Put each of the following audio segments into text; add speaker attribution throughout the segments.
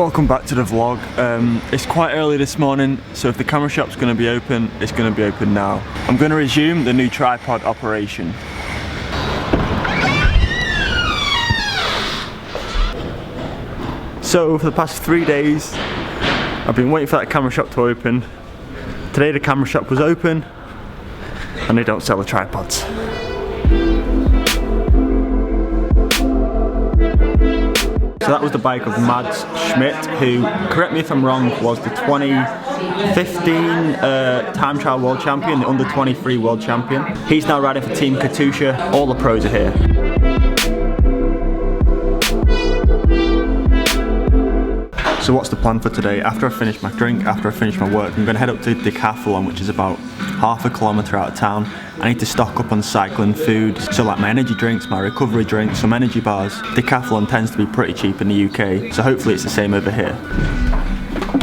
Speaker 1: Welcome back to the vlog. It's quite early this morning, so if the camera shop's going to be open, it's going to be open now. I'm going to resume the new tripod operation. So for the past 3 days, I've been waiting for that camera shop to open. Today the camera shop was open, and they don't sell the tripods. So that was the bike of Mads Schmidt, who, correct me if I'm wrong, was the 2015 time trial world champion, the under 23 world champion. He's now riding for Team Katusha. All the pros are here. So what's the plan for today? After I finish my drink, after I finish my work, I'm going to head up to Decathlon, which is about half a kilometre out of town. I need to stock up on cycling food, so like my energy drinks, my recovery drinks, some energy bars. Decathlon tends to be pretty cheap in the UK, so hopefully it's the same over here.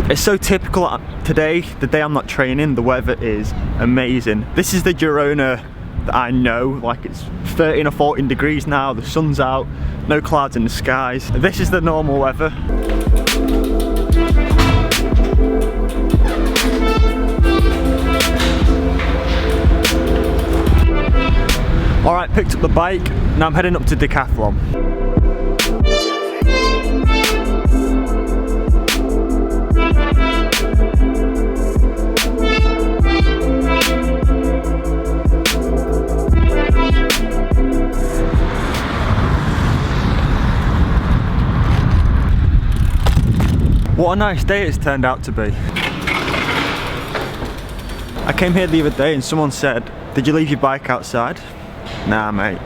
Speaker 1: It's so typical today, the day I'm not training, the weather is amazing. This is the Girona that I know, like it's 13 or 14 degrees now, the sun's out, no clouds in the skies. This is the normal weather. Alright, picked up the bike, now I'm heading up to Decathlon. What a nice day it's turned out to be. I came here the other day and someone said, "Did you leave your bike outside?" Nah, mate.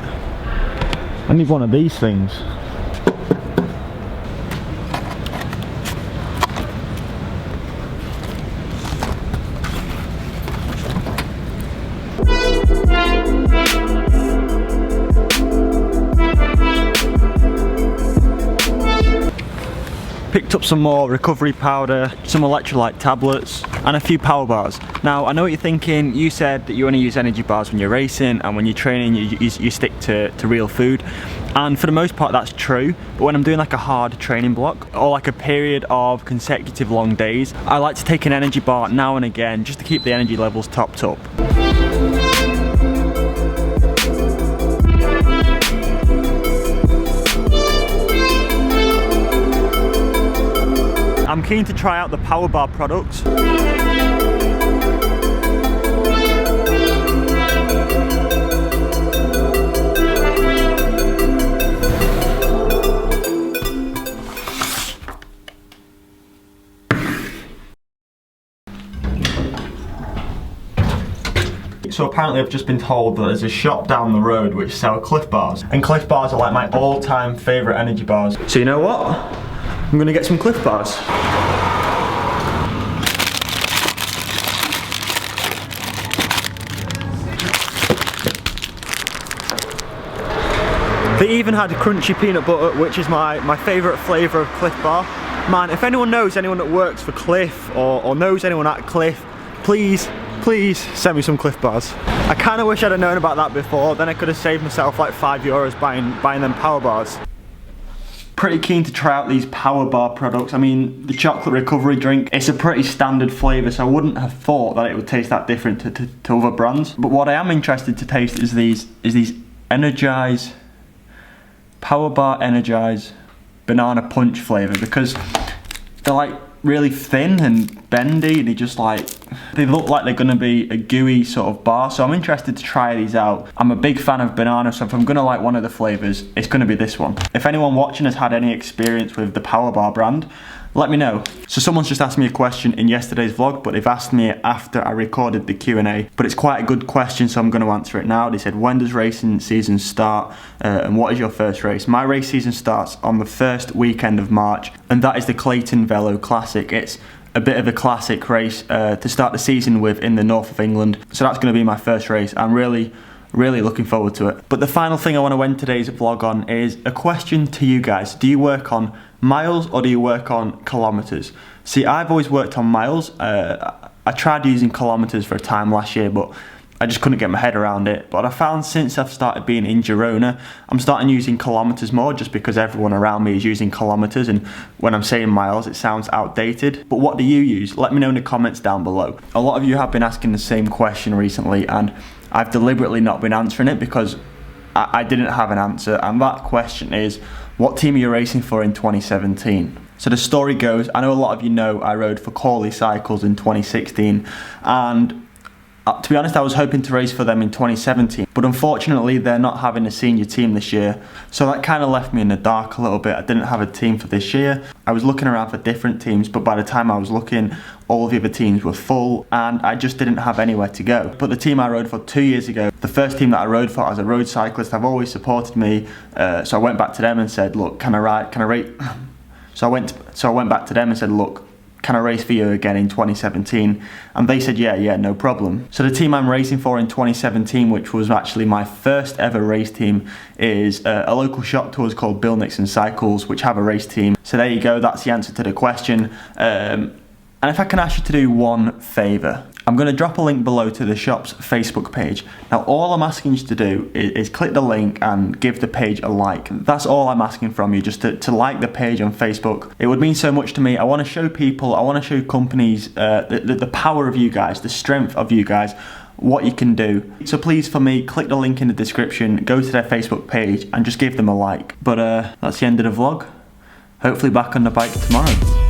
Speaker 1: I need one of these things. Picked up some more recovery powder, some electrolyte tablets, and a few power bars. Now, I know what you're thinking. You said that you only use energy bars when you're racing, and when you're training, you stick to real food. And for the most part, that's true. But when I'm doing like a hard training block, or like a period of consecutive long days, I like to take an energy bar now and again, just to keep the energy levels topped up. I'm keen to try out the power bar products. So apparently I've just been told that there's a shop down the road which sell Cliff Bars. And Cliff Bars are like my all-time favourite energy bars. So you know what? I'm gonna get some Cliff Bars. They even had crunchy peanut butter, which is my favourite flavour of Cliff Bar. Man, if anyone knows anyone that works for Cliff or knows anyone at Cliff, please send me some Cliff Bars. I kinda wish I'd have known about that before, then I could have saved myself like €5 buying them power bars. Pretty keen to try out these power bar products. I mean, the chocolate recovery drink, it's a pretty standard flavour, so I wouldn't have thought that it would taste that different to other brands. But what I am interested to taste is these Energize, Power Bar Energize Banana Punch flavour, because they're like really thin and bendy, and they look like they're going to be a gooey sort of bar, so I'm interested to try these out. I'm a big fan of banana, so if I'm going to like one of the flavours, it's going to be this one. If anyone watching has had any experience with the Power Bar brand, let me know. So someone's just asked me a question in yesterday's vlog, but they've asked me after I recorded the Q&A. But it's quite a good question, so I'm going to answer it now. They said, when does racing season start and what is your first race? My race season starts on the first weekend of March, and that is the Clayton Velo Classic. It's a bit of a classic race to start the season with in the north of England. So that's going to be my first race. I'm really looking forward to it. But the final thing I want to end today's vlog on is a question to you guys. Do you work on miles or do you work on kilometres? See, I've always worked on miles. I tried using kilometres for a time last year, but I just couldn't get my head around it. But I found since I've started being in Girona, I'm starting using kilometres more, just because everyone around me is using kilometres, and when I'm saying miles it sounds outdated. But what do you use? Let me know in the comments down below. A lot of you have been asking the same question recently, and I've deliberately not been answering it because I didn't have an answer, and that question is, what team are you racing for in 2017? So the story goes, I know a lot of you know I rode for Corley Cycles in 2016, and to be honest, I was hoping to race for them in 2017, but unfortunately they're not having a senior team this year, so that kind of left me in the dark a little bit. I didn't have a team for this year. I was looking around for different teams, but by the time I was looking, all of the other teams were full, and I just didn't have anywhere to go. But the team I rode for 2 years ago, the first team that I rode for as a road cyclist, have always supported me, so I went back to them and said, look, can I rate? So I went back to them and said, look, can I race for you again in 2017? And they said, yeah, no problem. So the team I'm racing for in 2017, which was actually my first ever race team, is a local shop to us called Bill Nixon Cycles, which have a race team. So there you go, that's the answer to the question. And if I can ask you to do one favour, I'm going to drop a link below to the shop's Facebook page. Now all I'm asking you to do is click the link and give the page a like. That's all I'm asking from you, just to like the page on Facebook. It would mean so much to me. I want to show people, I want to show companies the power of you guys, the strength of you guys, what you can do. So please, for me, click the link in the description, go to their Facebook page and just give them a like. But that's the end of the vlog. Hopefully back on the bike tomorrow.